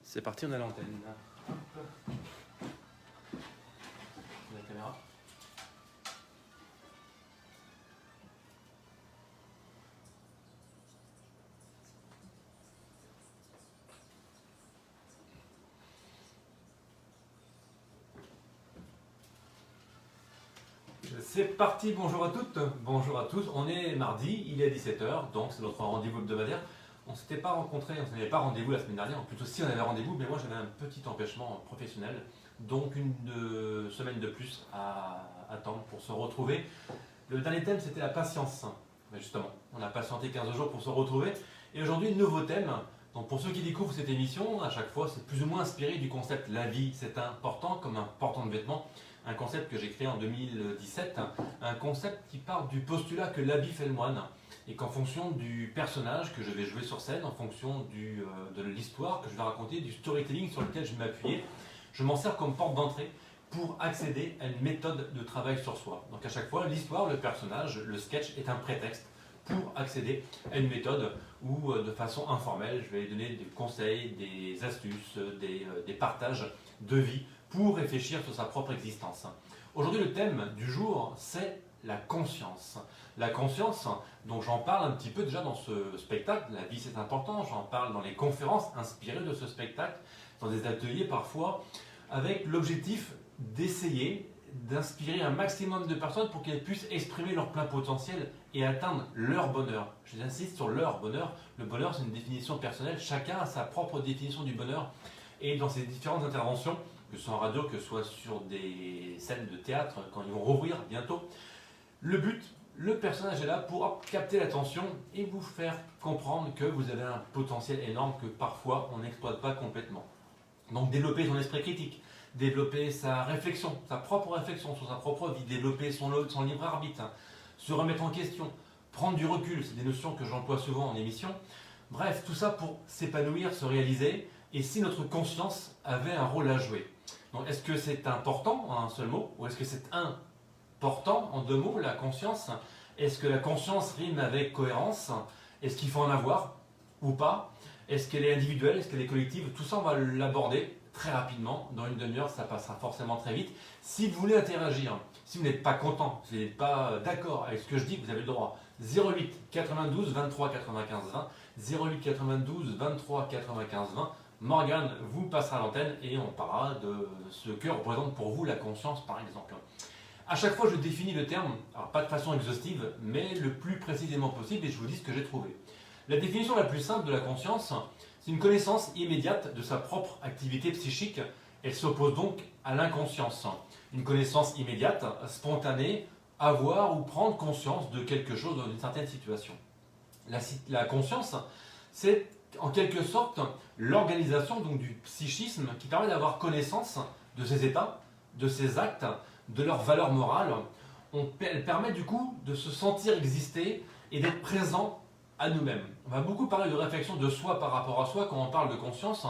C'est parti, on a l'antenne. La caméra. C'est parti, bonjour à toutes, bonjour à tous. On est mardi, il est 17h, donc c'est notre rendez-vous hebdomadaire. On ne s'était pas rencontrés, on n'avait pas rendez-vous la semaine dernière, plutôt si on avait rendez-vous, mais moi j'avais un petit empêchement professionnel, donc une semaine de plus à attendre pour se retrouver. Le dernier thème c'était la patience. Mais justement, on a patienté 15 jours pour se retrouver, et aujourd'hui nouveau thème. Donc pour ceux qui découvrent cette émission, à chaque fois c'est plus ou moins inspiré du concept la vie, c'est important comme un portant de vêtements. Un concept que j'ai créé en 2017, un concept qui part du postulat que l'habit fait le moine et qu'en fonction du personnage que je vais jouer sur scène, en fonction de l'histoire que je vais raconter, du storytelling sur lequel je vais m'appuyer, je m'en sers comme porte d'entrée pour accéder à une méthode de travail sur soi. Donc à chaque fois, l'histoire, le personnage, le sketch est un prétexte pour accéder à une méthode où de façon informelle, je vais donner des conseils, des astuces, des partages de vie pour réfléchir sur sa propre existence. Aujourd'hui, le thème du jour, c'est la conscience. La conscience, donc j'en parle un petit peu déjà dans ce spectacle, la vie c'est important, j'en parle dans les conférences inspirées de ce spectacle, dans des ateliers parfois, avec l'objectif d'essayer d'inspirer un maximum de personnes pour qu'elles puissent exprimer leur plein potentiel et atteindre leur bonheur. J'insiste sur leur bonheur. Le bonheur, c'est une définition personnelle. Chacun a sa propre définition du bonheur. Et dans ces différentes interventions, que ce soit en radio, que ce soit sur des scènes de théâtre, quand ils vont rouvrir bientôt, le but, le personnage est là pour capter l'attention et vous faire comprendre que vous avez un potentiel énorme que parfois on n'exploite pas complètement. Donc développer son esprit critique, développer sa réflexion, sa propre réflexion sur sa propre vie, développer son libre arbitre, se remettre en question, prendre du recul, c'est des notions que j'emploie souvent en émission. Bref, tout ça pour s'épanouir, se réaliser, et si notre conscience avait un rôle à jouer. Donc est-ce que c'est important en un seul mot, ou est-ce que c'est important en deux mots, la conscience? Est-ce que la conscience rime avec cohérence? Est-ce qu'il faut en avoir ou pas? Est-ce qu'elle est individuelle? Est-ce qu'elle est collective? Tout ça, on va l'aborder très rapidement. Dans une demi-heure, ça passera forcément très vite. Si vous voulez interagir, si vous n'êtes pas content, si vous n'êtes pas d'accord avec ce que je dis, vous avez le droit. 08 92 23 95 20, 08 92 23 95 20. Morgane vous passera l'antenne et on parlera de ce que représente pour vous la conscience par exemple. À chaque fois je définis le terme, alors pas de façon exhaustive, mais le plus précisément possible et je vous dis ce que j'ai trouvé. La définition la plus simple de la conscience, c'est une connaissance immédiate de sa propre activité psychique. Elle s'oppose donc à l'inconscience. Une connaissance immédiate, spontanée, avoir ou prendre conscience de quelque chose dans une certaine situation. La conscience, c'est en quelque sorte l'organisation donc du psychisme qui permet d'avoir connaissance de ses états, de ses actes, de leurs valeurs morales. Elle permet du coup de se sentir exister et d'être présent à nous-mêmes. On va beaucoup parler de réflexion de soi par rapport à soi quand on parle de conscience.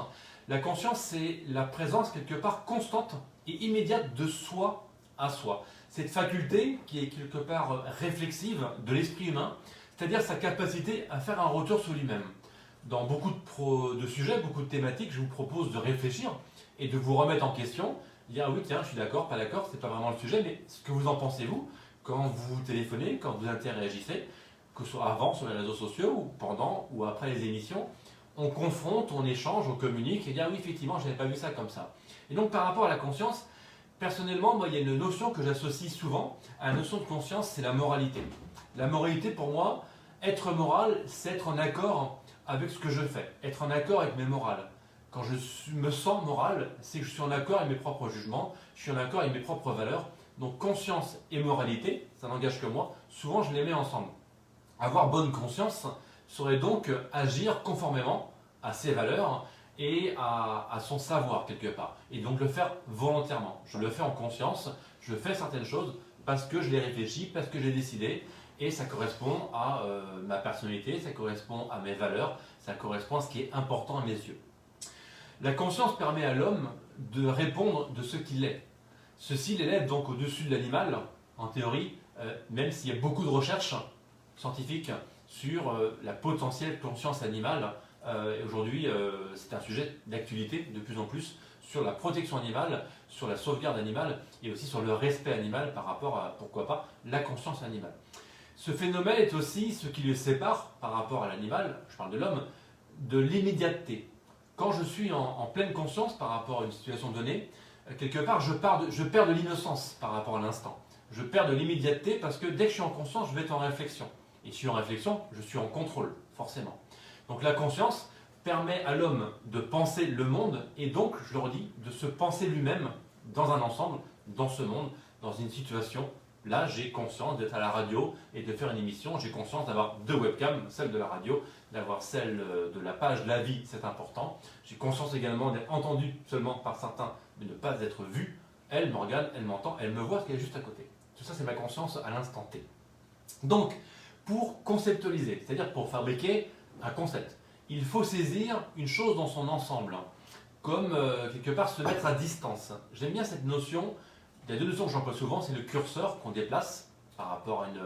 La conscience, c'est la présence quelque part constante et immédiate de soi à soi. Cette faculté qui est quelque part réflexive de l'esprit humain, c'est-à-dire sa capacité à faire un retour sur lui-même. Dans beaucoup de sujets, beaucoup de thématiques, je vous propose de réfléchir et de vous remettre en question, dire ah oui tiens je suis d'accord, pas d'accord, c'est pas vraiment le sujet, mais ce que vous en pensez vous quand vous téléphonez, quand vous interagissez, que ce soit avant sur les réseaux sociaux ou pendant ou après les émissions, on confronte, on échange, on communique et dire ah oui effectivement je n'avais pas vu ça comme ça. Et donc par rapport à la conscience, personnellement moi il y a une notion que j'associe souvent à la notion de conscience, c'est la moralité. La moralité pour moi, être moral, c'est être en accord avec ce que je fais, être en accord avec mes morales. Quand je me sens moral, c'est que je suis en accord avec mes propres jugements, je suis en accord avec mes propres valeurs. Donc conscience et moralité, ça n'engage que moi, souvent je les mets ensemble. Avoir bonne conscience serait donc agir conformément à ses valeurs et à son savoir quelque part. Et donc le faire volontairement. Je le fais en conscience, je fais certaines choses parce que je les réfléchis, parce que j'ai décidé. Et ça correspond à ma personnalité, ça correspond à mes valeurs, ça correspond à ce qui est important à mes yeux. La conscience permet à l'homme de répondre de ce qu'il est. Ceci l'élève donc au-dessus de l'animal, en théorie, même s'il y a beaucoup de recherches scientifiques sur la potentielle conscience animale, Et aujourd'hui, c'est un sujet d'actualité de plus en plus sur la protection animale, sur la sauvegarde animale et aussi sur le respect animal par rapport à, pourquoi pas, la conscience animale. Ce phénomène est aussi ce qui le sépare par rapport à l'animal, je parle de l'homme, de l'immédiateté. Quand je suis en pleine conscience par rapport à une situation donnée, quelque part je perds de l'innocence par rapport à l'instant. Je perds de l'immédiateté parce que dès que je suis en conscience, je vais être en réflexion. Et si je suis en réflexion, je suis en contrôle, forcément. Donc la conscience permet à l'homme de penser le monde et donc, je le redis, de se penser lui-même dans un ensemble, dans ce monde, dans une situation. Là, j'ai conscience d'être à la radio et de faire une émission. J'ai conscience d'avoir 2 webcams, celle de la radio, d'avoir celle de la page La Vie, c'est important. J'ai conscience également d'être entendu seulement par certains, mais de ne pas être vu. Elle me regarde, elle m'entend, elle me voit, ce qu'elle est juste à côté. Tout ça, c'est ma conscience à l'instant T. Donc, pour conceptualiser, c'est-à-dire pour fabriquer un concept, il faut saisir une chose dans son ensemble, comme quelque part se mettre à distance. J'aime bien cette notion. Il y a 2 notions que j'emploie souvent, c'est le curseur qu'on déplace par rapport à une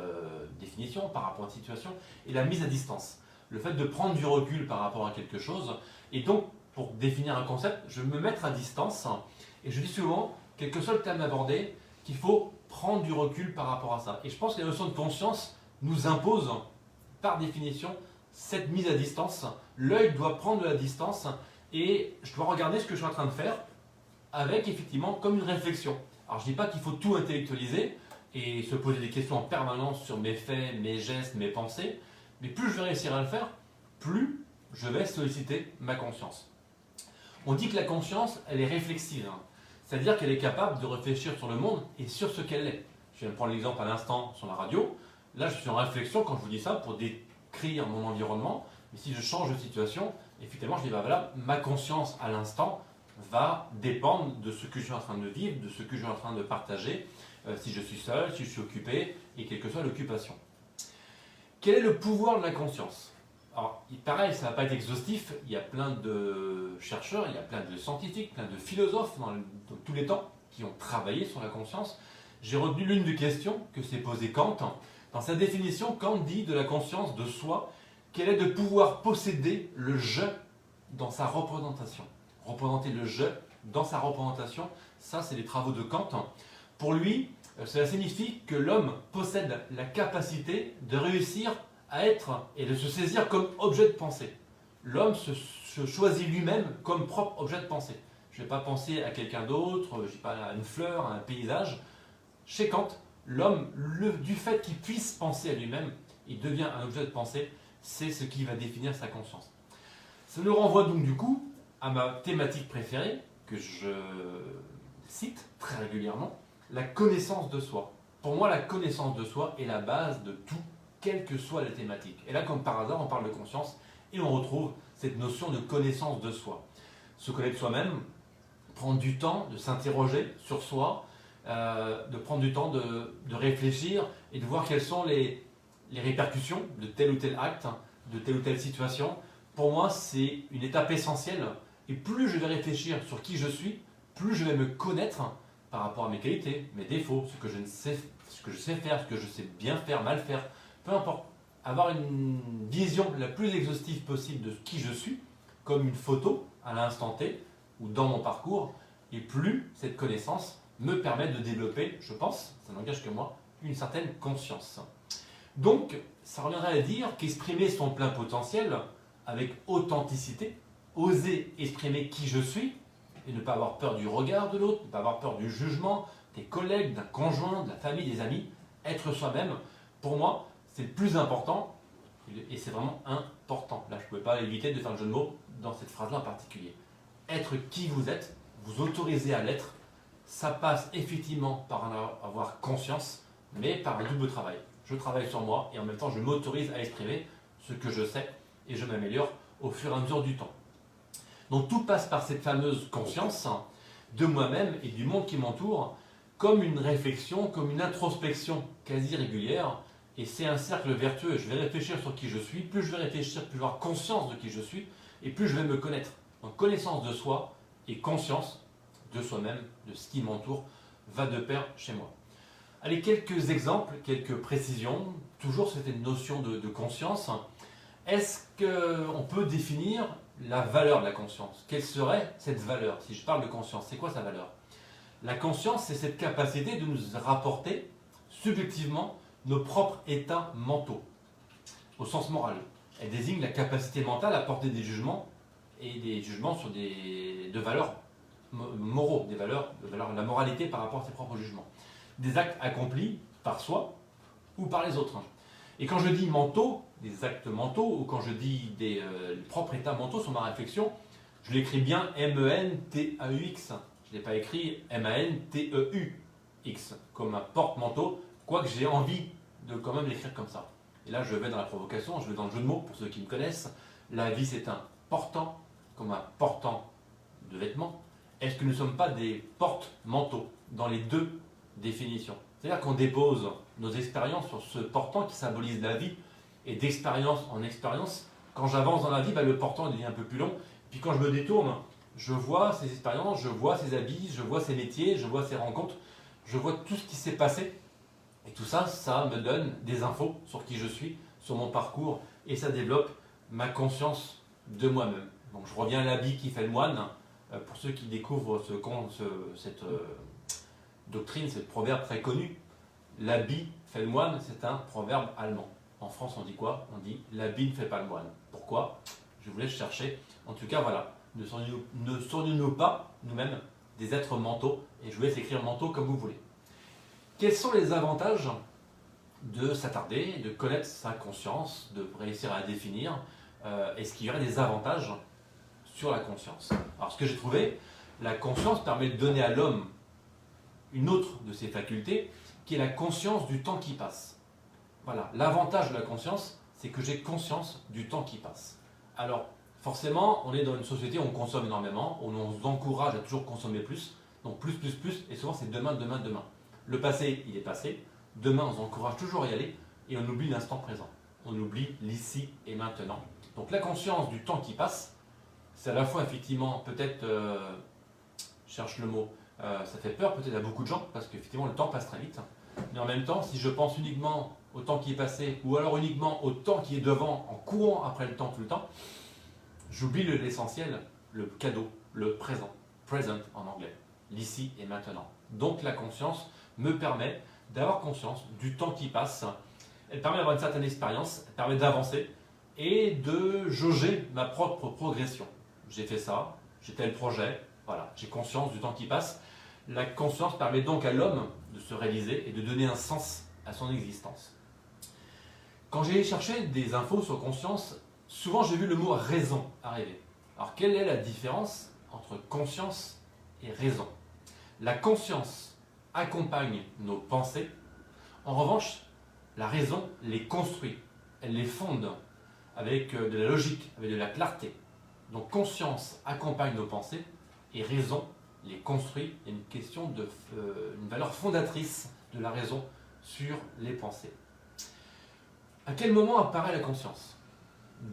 définition, par rapport à une situation, et la mise à distance. Le fait de prendre du recul par rapport à quelque chose. Et donc, pour définir un concept, je vais me mettre à distance. Et je dis souvent, quel que soit le thème abordé, qu'il faut prendre du recul par rapport à ça. Et je pense que la notion de conscience nous impose, par définition, cette mise à distance. L'œil doit prendre de la distance et je dois regarder ce que je suis en train de faire avec, effectivement, comme une réflexion. Alors je ne dis pas qu'il faut tout intellectualiser et se poser des questions en permanence sur mes faits, mes gestes, mes pensées, mais plus je vais réussir à le faire, plus je vais solliciter ma conscience. On dit que la conscience, elle est réflexive, c'est-à-dire qu'elle est capable de réfléchir sur le monde et sur ce qu'elle est. Je viens de prendre l'exemple à l'instant sur la radio. Là, je suis en réflexion quand je vous dis ça pour décrire mon environnement, mais si je change de situation, effectivement, je dis, bah voilà, ma conscience à l'instant va dépendre de ce que je suis en train de vivre, de ce que je suis en train de partager, si je suis seul, si je suis occupé, et quelle que soit l'occupation. Quel est le pouvoir de la conscience? Alors, pareil, ça ne va pas être exhaustif, il y a plein de chercheurs, il y a plein de scientifiques, plein de philosophes dans tous les temps qui ont travaillé sur la conscience. J'ai retenu l'une des questions que s'est posée Kant. Dans sa définition, Kant dit de la conscience de soi qu'elle est de pouvoir posséder le je dans sa représentation. Représenter le je dans sa représentation, ça c'est les travaux de Kant. Pour lui, cela signifie que l'homme possède la capacité de réussir à être et de se saisir comme objet de pensée. L'homme se choisit lui-même comme propre objet de pensée. Je ne vais pas penser à quelqu'un d'autre, je ne sais pas à une fleur, à un paysage. Chez Kant, l'homme, du fait qu'il puisse penser à lui-même, il devient un objet de pensée, c'est ce qui va définir sa conscience. Ça nous renvoie donc du coup à ma thématique préférée, que je cite très régulièrement, la connaissance de soi. Pour moi, la connaissance de soi est la base de tout, quelle que soit la thématique. Et là, comme par hasard, on parle de conscience et on retrouve cette notion de connaissance de soi. Se connaître soi-même, prendre du temps de s'interroger sur soi, de prendre du temps de réfléchir et de voir quelles sont les répercussions de tel ou tel acte, de telle ou telle situation. Pour moi, c'est une étape essentielle. Et plus je vais réfléchir sur qui je suis, plus je vais me connaître par rapport à mes qualités, mes défauts, ce que je sais faire, ce que je sais bien faire, mal faire. Peu importe. Avoir une vision la plus exhaustive possible de qui je suis, comme une photo à l'instant T ou dans mon parcours, et plus cette connaissance me permet de développer, je pense, ça n'engage que moi, une certaine conscience. Donc, ça reviendrait à dire qu'exprimer son plein potentiel avec authenticité, oser exprimer qui je suis et ne pas avoir peur du regard de l'autre, ne pas avoir peur du jugement des collègues, d'un conjoint, de la famille, des amis, être soi-même, pour moi, c'est le plus important et c'est vraiment important. Là, je ne pouvais pas éviter de faire le jeu de mots dans cette phrase-là en particulier. Être qui vous êtes, vous autoriser à l'être, ça passe effectivement par en avoir conscience, mais par un double travail. Je travaille sur moi et en même temps, je m'autorise à exprimer ce que je sais et je m'améliore au fur et à mesure du temps. Donc tout passe par cette fameuse conscience de moi-même et du monde qui m'entoure, comme une réflexion, comme une introspection quasi régulière. Et c'est un cercle vertueux. Je vais réfléchir sur qui je suis. Plus je vais réfléchir, plus je vais avoir conscience de qui je suis. Et plus je vais me connaître. Donc connaissance de soi et conscience de soi-même, de ce qui m'entoure, va de pair chez moi. Allez, quelques exemples, quelques précisions. Toujours cette notion de conscience. Est-ce qu'on peut définir la valeur de la conscience? Quelle serait cette valeur? Si je parle de conscience, c'est quoi sa valeur? La conscience, c'est cette capacité de nous rapporter subjectivement nos propres états mentaux, au sens moral. Elle désigne la capacité mentale à porter des jugements et des jugements sur de valeurs moraux, des valeurs, la moralité par rapport à ses propres jugements. Des actes accomplis par soi ou par les autres. Et quand je dis mentaux, des actes mentaux, ou quand je dis des propres états mentaux sur ma réflexion, je l'écris bien M-E-N-T-A-U-X. Je ne l'ai pas écrit M-A-N-T-E-U-X, comme un porte-manteau, quoique j'ai envie de quand même l'écrire comme ça. Et là, je vais dans la provocation, je vais dans le jeu de mots, pour ceux qui me connaissent. La vie, c'est un portant, comme un portant de vêtements. Est-ce que nous ne sommes pas des porte-manteaux dans les deux définitions? C'est-à-dire qu'on dépose nos expériences sur ce portant qui symbolise la vie, et d'expérience en expérience, quand j'avance dans la vie, le portant devient un peu plus long. Puis quand je me détourne, je vois ces expériences, je vois ces habits, je vois ces métiers, je vois ces rencontres, je vois tout ce qui s'est passé. Et tout ça, ça me donne des infos sur qui je suis, sur mon parcours, et ça développe ma conscience de moi-même. Donc je reviens à l'habit qui fait le moine. Pour ceux qui découvrent cette doctrine, ce proverbe très connu, l'habit fait le moine, c'est un proverbe allemand. En France, on dit quoi? On dit l'habit ne fait pas le moine. Pourquoi? Je vous laisse chercher. En tout cas, voilà. Ne serions-nous pas, nous-mêmes, des êtres mentaux? Et je vous laisse écrire mentaux comme vous voulez. Quels sont les avantages de s'attarder, de connaître sa conscience, de réussir à la définir? Est-ce qu'il y aurait des avantages sur la conscience? Alors, ce que j'ai trouvé, la conscience permet de donner à l'homme une autre de ses facultés, qui est la conscience du temps qui passe. Voilà, l'avantage de la conscience, c'est que j'ai conscience du temps qui passe. Alors, forcément, on est dans une société où on consomme énormément, où on nous encourage à toujours consommer plus, donc plus, et souvent c'est demain, demain, demain. Le passé, il est passé, demain on s'encourage toujours à y aller, et on oublie l'instant présent. On oublie l'ici et maintenant. Donc la conscience du temps qui passe, c'est à la fois effectivement, peut-être, je cherche le mot, ça fait peur peut-être à beaucoup de gens, parce qu'effectivement le temps passe très vite, mais en même temps, si je pense uniquement au temps qui est passé, ou alors uniquement au temps qui est devant, en courant après le temps tout le temps, j'oublie l'essentiel, le cadeau, le présent, present en anglais, l'ici et maintenant. Donc la conscience me permet d'avoir conscience du temps qui passe, elle permet d'avoir une certaine expérience, elle permet d'avancer et de jauger ma propre progression. J'ai fait ça, j'ai tel projet, voilà, j'ai conscience du temps qui passe. La conscience permet donc à l'homme de se réaliser et de donner un sens à son existence. Quand j'ai cherché des infos sur conscience, souvent j'ai vu le mot raison arriver. Alors quelle est la différence entre conscience et raison? La conscience accompagne nos pensées. En revanche, la raison les construit. Elle les fonde avec de la logique, avec de la clarté. Donc conscience accompagne nos pensées et raison les construit. Il y a une question une valeur fondatrice de la raison sur les pensées. À quel moment apparaît la conscience?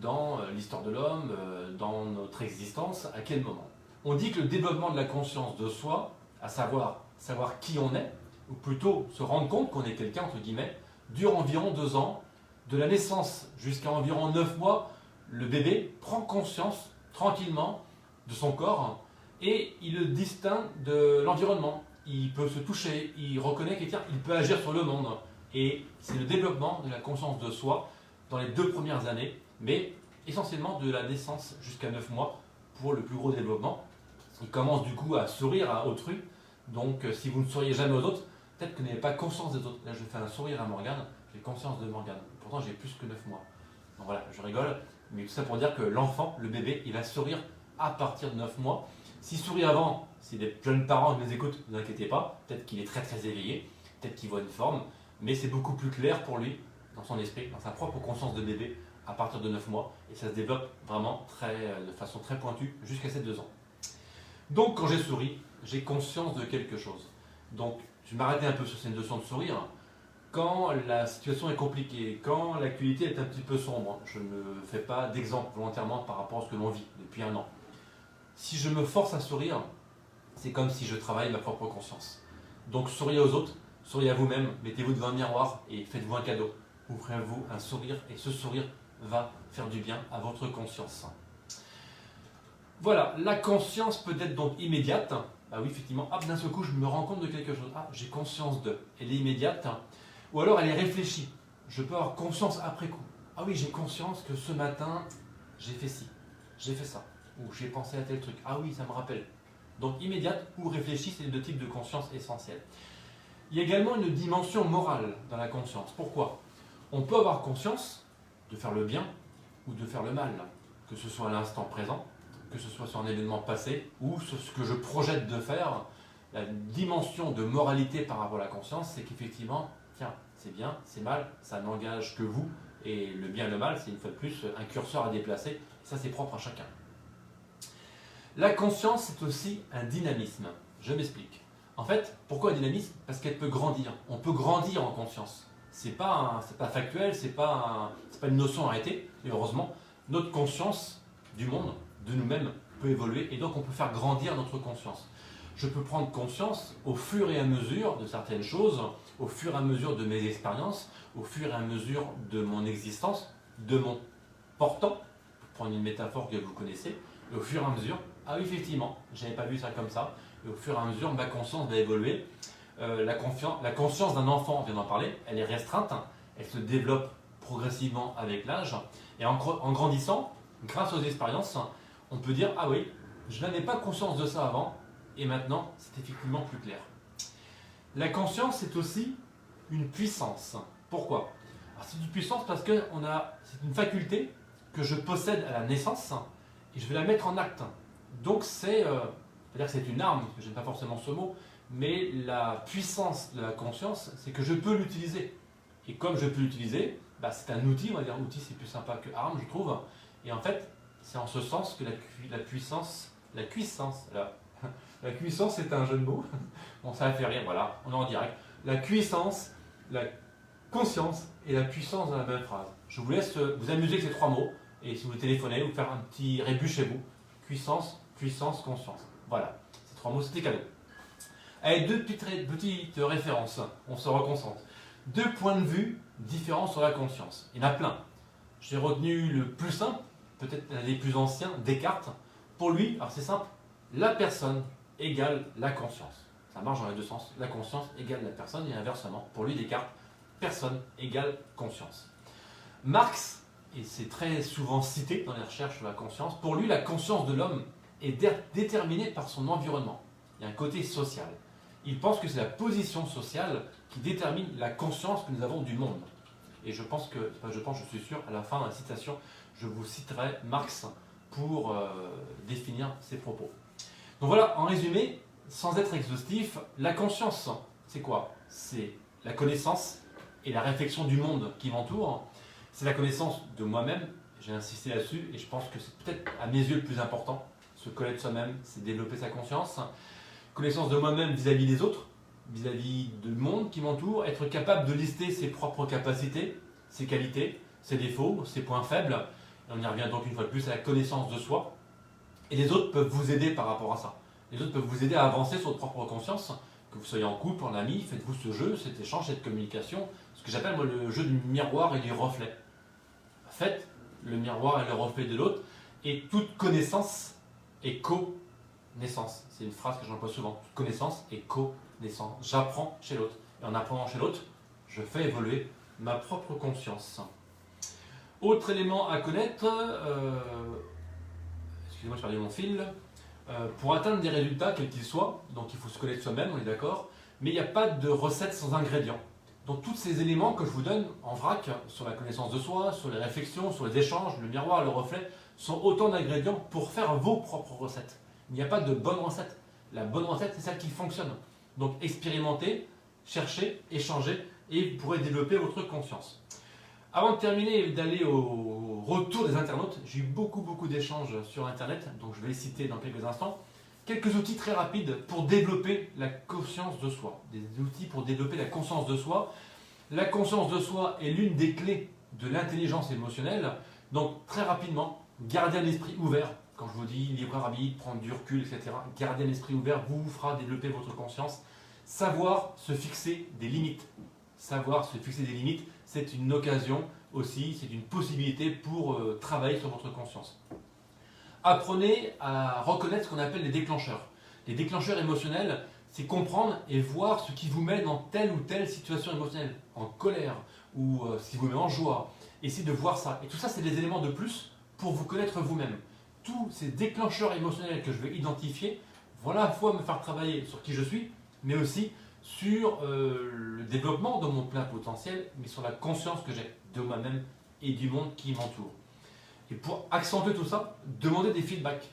Dans l'histoire de l'homme, dans notre existence, à quel moment? On dit que le développement de la conscience de soi, à savoir qui on est, ou plutôt se rendre compte qu'on est quelqu'un, entre guillemets, dure environ 2 ans. De la naissance jusqu'à environ 9 mois, le bébé prend conscience tranquillement de son corps et il le distingue de l'environnement. Il peut se toucher, il reconnaît quelqu'un, il peut agir sur le monde. Et c'est le développement de la conscience de soi dans les 2 premières années, mais essentiellement de la naissance jusqu'à 9 mois pour le plus gros développement. Il commence du coup à sourire à autrui, donc si vous ne souriez jamais aux autres, peut-être que vous n'avez pas conscience des autres. Là je fais un sourire à Morgane, j'ai conscience de Morgane, pourtant j'ai plus que 9 mois. Donc voilà, je rigole, mais tout ça pour dire que l'enfant, le bébé, il va sourire à partir de 9 mois. S'il sourit avant, si des jeunes parents nous écoutent, ne vous inquiétez pas, peut-être qu'il est très très éveillé, peut-être qu'il voit une forme, mais c'est beaucoup plus clair pour lui, dans son esprit, dans sa propre conscience de bébé, à partir de 9 mois, et ça se développe vraiment de façon très pointue jusqu'à ses 2 ans. Donc quand j'ai souri, j'ai conscience de quelque chose. Donc je vais m'arrêter un peu sur cette notion de sourire. Quand la situation est compliquée, quand l'actualité est un petit peu sombre, je ne fais pas d'exemple volontairement par rapport à ce que l'on vit depuis 1 an. Si je me force à sourire, c'est comme si je travaille ma propre conscience. Donc souriez aux autres, souriez à vous-même, mettez-vous devant un miroir et faites-vous un cadeau. Ouvrez-vous un sourire et ce sourire va faire du bien à votre conscience. Voilà, la conscience peut être donc immédiate. Ah oui, effectivement, d'un seul coup, je me rends compte de quelque chose. Ah, j'ai conscience de. Elle est immédiate. Ou alors, elle est réfléchie. Je peux avoir conscience après coup. Ah oui, j'ai conscience que ce matin, j'ai fait ci, j'ai fait ça. Ou j'ai pensé à tel truc. Ah oui, ça me rappelle. Donc, immédiate ou réfléchie, c'est les deux types de conscience essentiels. Il y a également une dimension morale dans la conscience. Pourquoi? On peut avoir conscience de faire le bien ou de faire le mal, que ce soit à l'instant présent, que ce soit sur un événement passé ou sur ce que je projette de faire. La dimension de moralité par rapport à la conscience, c'est qu'effectivement, tiens, c'est bien, c'est mal, ça n'engage que vous, et le bien et le mal, c'est une fois de plus un curseur à déplacer, et ça c'est propre à chacun. La conscience, c'est aussi un dynamisme. Je m'explique. En fait, pourquoi un dynamisme? Parce qu'elle peut grandir. On peut grandir en conscience. C'est pas factuel, c'est pas une notion arrêtée, et heureusement, notre conscience du monde, de nous-mêmes, peut évoluer, et donc on peut faire grandir notre conscience. Je peux prendre conscience au fur et à mesure de certaines choses, au fur et à mesure de mes expériences, au fur et à mesure de mon existence, de mon portant, pour prendre une métaphore que vous connaissez, et au fur et à mesure, ah oui effectivement, je n'avais pas vu ça comme ça, et au fur et à mesure ma conscience va évoluer. La conscience d'un enfant, on vient d'en parler, elle est restreinte, elle se développe progressivement avec l'âge, et en grandissant, grâce aux expériences, on peut dire, ah oui, je n'avais pas conscience de ça avant, et maintenant c'est effectivement plus clair. La conscience c'est aussi une puissance. Pourquoi? C'est une puissance parce que c'est une faculté que je possède à la naissance, et je vais la mettre en acte. Donc c'est-à-dire que c'est une arme, parce que je n'aime pas forcément ce mot, mais la puissance de la conscience, c'est que je peux l'utiliser. Et comme je peux l'utiliser, c'est un outil, on va dire outil c'est plus sympa que arme, je trouve. Et en fait, c'est en ce sens que la cuissance c'est un jeu de mots. Bon, ça fait rire, voilà, on est en direct. La cuissance, la conscience et la puissance dans la même phrase. Je vous laisse vous amuser avec ces trois mots, et si vous téléphonez, vous faire un petit rébut chez vous. Cuissance, puissance, conscience. Voilà, ces trois mots, c'était cadeau. Allez, deux petites références, on se reconcentre. Deux points de vue différents sur la conscience. Il y en a plein. J'ai retenu le plus simple, peut-être l'un des plus anciens, Descartes. Pour lui, alors c'est simple, la personne égale la conscience. Ça marche dans les deux sens. La conscience égale la personne et inversement. Pour lui, Descartes, personne égale conscience. Marx, et c'est très souvent cité dans les recherches sur la conscience, pour lui, la conscience de l'homme est déterminée par son environnement. Il y a un côté social. Il pense que c'est la position sociale qui détermine la conscience que nous avons du monde. Et je suis sûr, à la fin de la citation, je vous citerai Marx pour définir ses propos. Donc voilà, en résumé, sans être exhaustif, la conscience, c'est quoi? C'est la connaissance et la réflexion du monde qui m'entoure. C'est la connaissance de moi-même, j'ai insisté là-dessus, et je pense que c'est peut-être à mes yeux le plus important. Se connaître soi-même, c'est développer sa conscience. Connaissance de moi-même vis-à-vis des autres, vis-à-vis du monde qui m'entoure, être capable de lister ses propres capacités, ses qualités, ses défauts, ses points faibles. Et on y revient donc une fois de plus à la connaissance de soi. Et les autres peuvent vous aider par rapport à ça. Les autres peuvent vous aider à avancer sur votre propre conscience. Que vous soyez en couple, en ami, faites-vous ce jeu, cet échange, cette communication, ce que j'appelle moi le jeu du miroir et du reflet. Faites le miroir et le reflet de l'autre, et toute connaissance est connaissance. C'est une phrase que j'emploie souvent. Toute connaissance est connaissance. J'apprends chez l'autre. Et en apprenant chez l'autre, je fais évoluer ma propre conscience. Autre élément à connaître, excusez-moi, je perdais mon fil. Pour atteindre des résultats, quels qu'ils soient, donc il faut se connaître soi-même, on est d'accord, mais il n'y a pas de recette sans ingrédients. Donc tous ces éléments que je vous donne en vrac, sur la connaissance de soi, sur les réflexions, sur les échanges, le miroir, le reflet, sont autant d'ingrédients pour faire vos propres recettes. Il n'y a pas de bonne recette. La bonne recette, c'est celle qui fonctionne. Donc expérimentez, cherchez, échangez, et vous pourrez développer votre conscience. Avant de terminer et d'aller au retour des internautes, j'ai eu beaucoup d'échanges sur Internet, donc je vais les citer dans quelques instants. Quelques outils très rapides pour développer la conscience de soi. Des outils pour développer la conscience de soi. La conscience de soi est l'une des clés de l'intelligence émotionnelle. Donc très rapidement, gardez un esprit ouvert. Quand je vous dis libre arbitre, prendre du recul, etc. Gardez un esprit ouvert, vous fera développer votre conscience. Savoir se fixer des limites. Savoir se fixer des limites, c'est une occasion aussi, c'est une possibilité pour travailler sur votre conscience. Apprenez à reconnaître ce qu'on appelle les déclencheurs. Les déclencheurs émotionnels, c'est comprendre et voir ce qui vous met dans telle ou telle situation émotionnelle, en colère ou ce qui vous met en joie. Essayez de voir ça. Et tout ça, c'est des éléments de plus pour vous connaître vous-même. Tous ces déclencheurs émotionnels que je vais identifier vont à la fois me faire travailler sur qui je suis, mais aussi sur le développement de mon plein potentiel, mais sur la conscience que j'ai de moi-même et du monde qui m'entoure. Et pour accentuer tout ça, demandez des feedbacks,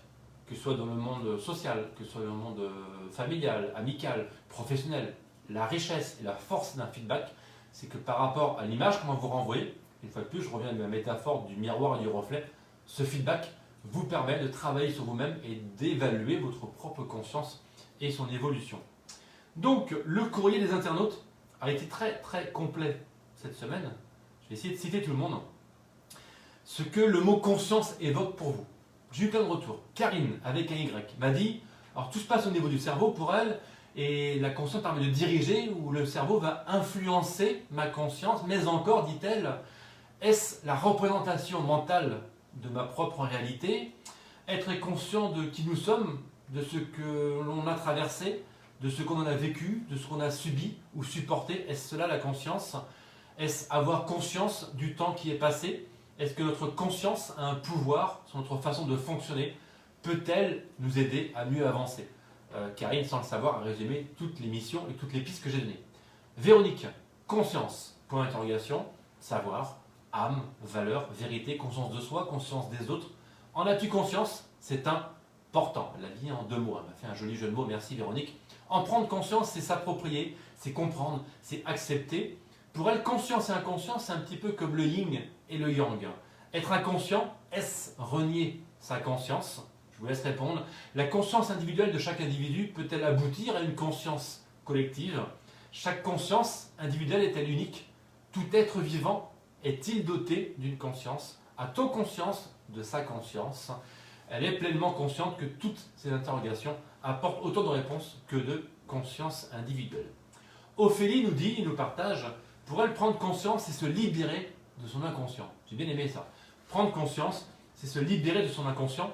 que ce soit dans le monde social, que ce soit dans le monde familial, amical, professionnel. La richesse et la force d'un feedback, c'est que par rapport à l'image qu'on va vous renvoyer, une fois de plus, je reviens à ma métaphore du miroir et du reflet, ce feedback vous permet de travailler sur vous-même et d'évaluer votre propre conscience et son évolution. Donc, le courrier des internautes a été très très complet cette semaine. Je vais essayer de citer tout le monde. Ce que le mot conscience évoque pour vous. J'ai eu plein de retours. Karine, avec un Y, m'a dit, alors tout se passe au niveau du cerveau pour elle, et la conscience permet de diriger, où le cerveau va influencer ma conscience, mais encore, dit-elle, est-ce la représentation mentale de ma propre réalité? Être conscient de qui nous sommes, de ce que l'on a traversé, de ce qu'on en a vécu, de ce qu'on a subi ou supporté. Est-ce cela la conscience? Est-ce avoir conscience du temps qui est passé? Est-ce que notre conscience a un pouvoir sur notre façon de fonctionner? Peut-elle nous aider à mieux avancer? Karine, sans le savoir, a résumé toutes les missions et toutes les pistes que j'ai données. Véronique, conscience, point d'interrogation, savoir, âme, valeur, vérité, conscience de soi, conscience des autres. En as-tu conscience? C'est important. Elle l'a dit en 2 mots, elle m'a fait un joli jeu de mots, merci Véronique. En prendre conscience, c'est s'approprier, c'est comprendre, c'est accepter. Pour elle, conscience et inconscience, c'est un petit peu comme le yin et le yang. Être inconscient, est-ce renier sa conscience? Je vous laisse répondre. La conscience individuelle de chaque individu peut-elle aboutir à une conscience collective? Chaque conscience individuelle est-elle unique? Tout être vivant est-il doté d'une conscience? A-t-on conscience de sa conscience? Elle est pleinement consciente que toutes ces interrogations apportent autant de réponses que de conscience individuelle. Ophélie nous dit, nous partage, pour elle prendre conscience, c'est se libérer de son inconscient. J'ai bien aimé ça. Prendre conscience, c'est se libérer de son inconscient.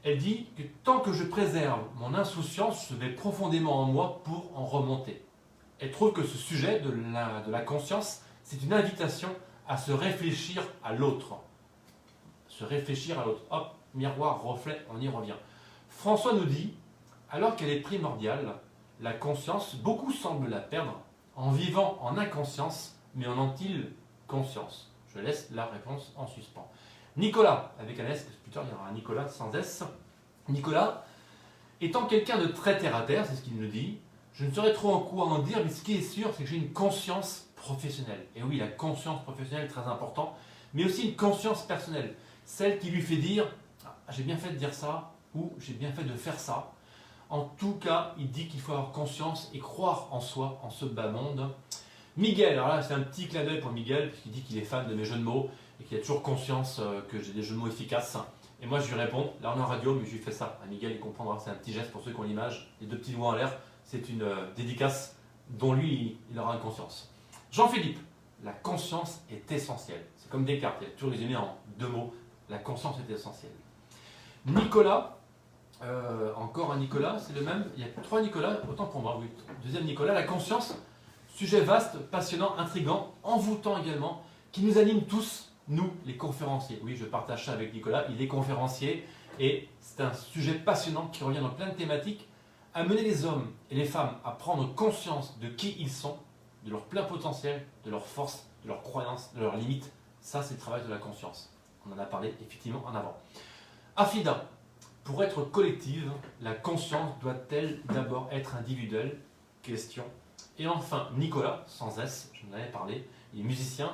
Elle dit que tant que je préserve mon insouciance, je vais profondément en moi pour en remonter. Elle trouve que ce sujet de la conscience, c'est une invitation à se réfléchir à l'autre. Se réfléchir à l'autre. Hop, miroir, reflet, on y revient. François nous dit, alors qu'elle est primordiale, la conscience, beaucoup semblent la perdre en vivant en inconscience, mais en ont-ils conscience? Je laisse la réponse en suspens. Nicolas, avec un S, plus tard il y aura un Nicolas sans S. Nicolas, étant quelqu'un de très terre-à-terre, c'est ce qu'il nous dit, je ne saurais trop en quoi en dire, mais ce qui est sûr, c'est que j'ai une conscience professionnelle. Et oui, la conscience professionnelle est très importante, mais aussi une conscience personnelle. Celle qui lui fait dire, ah, j'ai bien fait de dire ça, ou j'ai bien fait de faire ça. En tout cas, il dit qu'il faut avoir conscience et croire en soi, en ce bas monde. Miguel, alors là c'est un petit clin d'œil pour Miguel, puisqu'il dit qu'il est fan de mes jeux de mots, et qu'il a toujours conscience que j'ai des jeux de mots efficaces. Et moi je lui réponds, là on est en radio, mais je lui fais ça. Miguel il comprendra, c'est un petit geste pour ceux qui ont l'image, les 2 petits doigts en l'air, c'est une dédicace dont lui il aura une conscience. Jean-Philippe, la conscience est essentielle. C'est comme Descartes, il a toujours résumé en 2 mots, la conscience est essentielle. Nicolas, encore un Nicolas, c'est le même, il y a 3 Nicolas, autant pour moi, oui. Deuxième Nicolas, la conscience, sujet vaste, passionnant, intrigant, envoûtant également, qui nous anime tous, nous, les conférenciers. Oui, je partage ça avec Nicolas, il est conférencier, et c'est un sujet passionnant qui revient dans plein de thématiques, amener les hommes et les femmes à prendre conscience de qui ils sont, de leur plein potentiel, de leurs forces, de leurs croyances, de leurs limites. Ça, c'est le travail de la conscience. On en a parlé effectivement en avant. Afida, pour être collective, la conscience doit-elle d'abord être individuelle? Question. Et enfin, Nicolas, sans S, je en avais parlé, il est musicien.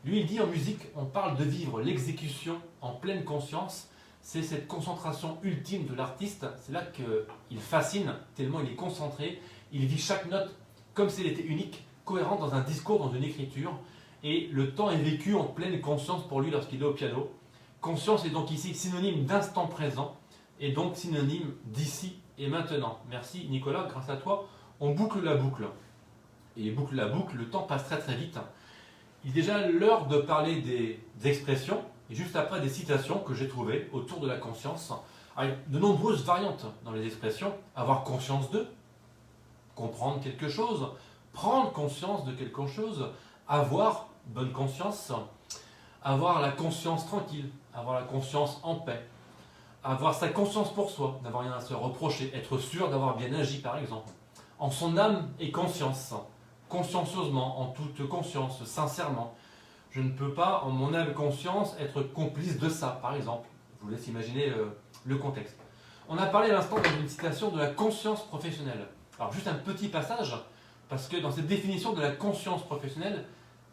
Lui, il dit en musique, on parle de vivre l'exécution en pleine conscience. C'est cette concentration ultime de l'artiste. C'est là qu'il fascine, tellement il est concentré. Il vit chaque note comme si elle était unique, cohérente dans un discours, dans une écriture. Et le temps est vécu en pleine conscience pour lui lorsqu'il est au piano. Conscience est donc ici synonyme d'instant présent et donc synonyme d'ici et maintenant. Merci Nicolas, grâce à toi, on boucle la boucle. Et boucle la boucle, le temps passe très très vite. Il est déjà l'heure de parler des expressions, et juste après des citations que j'ai trouvées autour de la conscience, avec de nombreuses variantes dans les expressions. Avoir conscience de, comprendre quelque chose, prendre conscience de quelque chose, avoir bonne conscience, avoir la conscience tranquille, avoir la conscience en paix, avoir sa conscience pour soi, n'avoir rien à se reprocher, être sûr d'avoir bien agi par exemple, en son âme et conscience, consciencieusement, en toute conscience, sincèrement. Je ne peux pas, en mon âme et conscience, être complice de ça, par exemple. Je vous laisse imaginer le contexte. On a parlé à l'instant dans une citation de la conscience professionnelle. Alors juste un petit passage, parce que dans cette définition de la conscience professionnelle,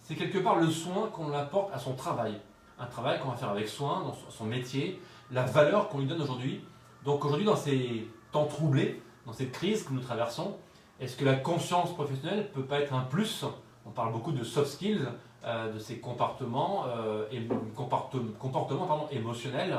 c'est quelque part le soin qu'on apporte à son travail. Un travail qu'on va faire avec soin, dans son métier, la valeur qu'on lui donne aujourd'hui. Donc aujourd'hui, dans ces temps troublés, dans cette crise que nous traversons, est-ce que la conscience professionnelle ne peut pas être un plus? On parle beaucoup de soft skills, de ces comportements, émotionnels.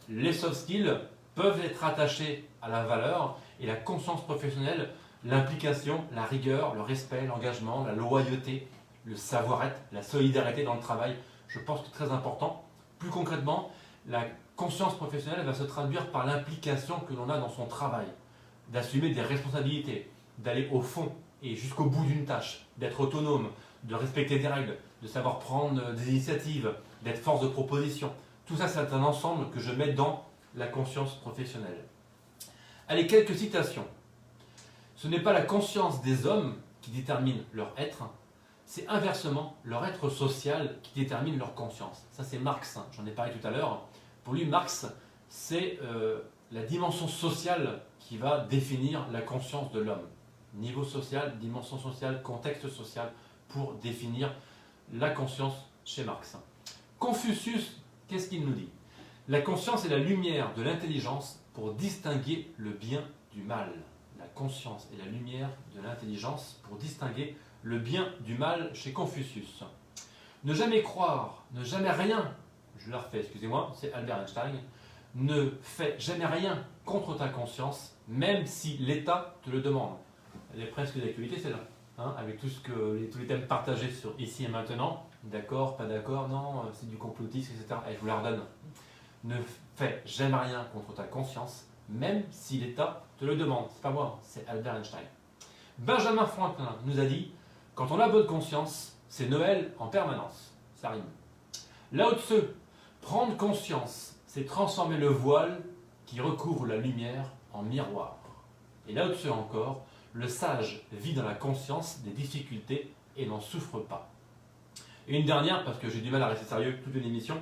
Les soft skills peuvent être attachés à la valeur et la conscience professionnelle, l'implication, la rigueur, le respect, l'engagement, la loyauté, le savoir-être, la solidarité dans le travail. Je pense que c'est très important. Plus concrètement, la conscience professionnelle va se traduire par l'implication que l'on a dans son travail, d'assumer des responsabilités, d'aller au fond et jusqu'au bout d'une tâche, d'être autonome, de respecter des règles, de savoir prendre des initiatives, d'être force de proposition. Tout ça, c'est un ensemble que je mets dans la conscience professionnelle. Allez, quelques citations. Ce n'est pas la conscience des hommes qui détermine leur être, c'est inversement leur être social qui détermine leur conscience. Ça, c'est Marx, j'en ai parlé tout à l'heure. Pour lui, Marx, c'est la dimension sociale qui va définir la conscience de l'homme. Niveau social, dimension sociale, contexte social, pour définir la conscience chez Marx. Confucius, qu'est-ce qu'il nous dit? La conscience est la lumière de l'intelligence pour distinguer le bien du mal. La conscience est la lumière de l'intelligence pour distinguer le bien du mal chez Confucius. Ne jamais croire, ne jamais rien, je le refais, excusez-moi, c'est Albert Einstein, ne fais jamais rien contre ta conscience, même si l'État te le demande. Elle est presque d'actualité celle-là, hein, avec tous les thèmes partagés sur Ici et Maintenant, d'accord, pas d'accord, non, c'est du complotisme, etc. Et je vous la redonne. Ne fais jamais rien contre ta conscience, même si l'État te le demande. C'est pas moi, c'est Albert Einstein. Benjamin Franklin nous a dit: quand on a bonne conscience, c'est Noël en permanence. Ça rime. Lao Tzu, prendre conscience, c'est transformer le voile qui recouvre la lumière en miroir. Et Lao Tzu encore, le sage vit dans la conscience des difficultés et n'en souffre pas. Et une dernière, parce que j'ai du mal à rester sérieux toute une émission,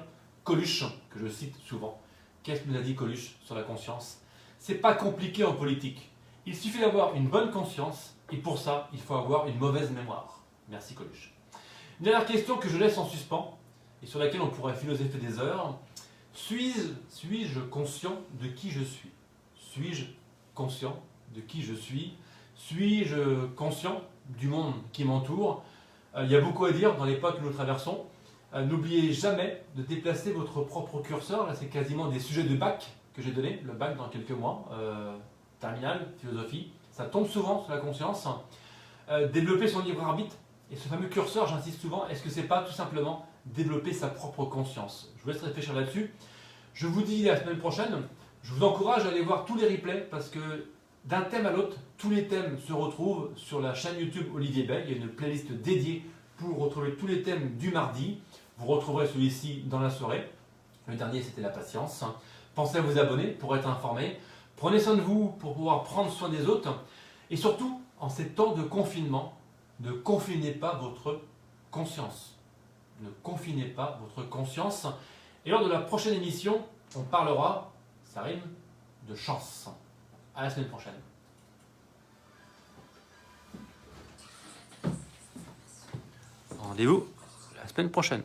Coluche, que je cite souvent. Qu'est-ce que nous a dit Coluche sur la conscience? C'est pas compliqué en politique. Il suffit d'avoir une bonne conscience, et pour ça, il faut avoir une mauvaise mémoire. Merci Coluche. Une dernière question que je laisse en suspens, et sur laquelle on pourrait philosopher des heures. Suis-je conscient de qui je suis? Suis-je conscient de qui je suis? Suis-je conscient du monde qui m'entoure? Il y a beaucoup à dire dans l'époque que nous traversons. N'oubliez jamais de déplacer votre propre curseur. Là, c'est quasiment des sujets de bac que j'ai donné, le bac dans quelques mois. Terminale, philosophie. Ça tombe souvent sur la conscience. Développer son libre arbitre. Et ce fameux curseur, j'insiste souvent, est-ce que c'est pas tout simplement développer sa propre conscience? Je vous laisse réfléchir là-dessus. Je vous dis à la semaine prochaine. Je vous encourage à aller voir tous les replays parce que d'un thème à l'autre, tous les thèmes se retrouvent sur la chaîne YouTube Olivier Bey. Il y a une playlist dédiée pour retrouver tous les thèmes du mardi. Vous retrouverez celui-ci dans la soirée. Le dernier, c'était la patience. Pensez à vous abonner pour être informé. Prenez soin de vous pour pouvoir prendre soin des autres. Et surtout, en ces temps de confinement, ne confinez pas votre conscience. Ne confinez pas votre conscience. Et lors de la prochaine émission, on parlera, ça rime, de chance. À la semaine prochaine. Rendez-vous la semaine prochaine.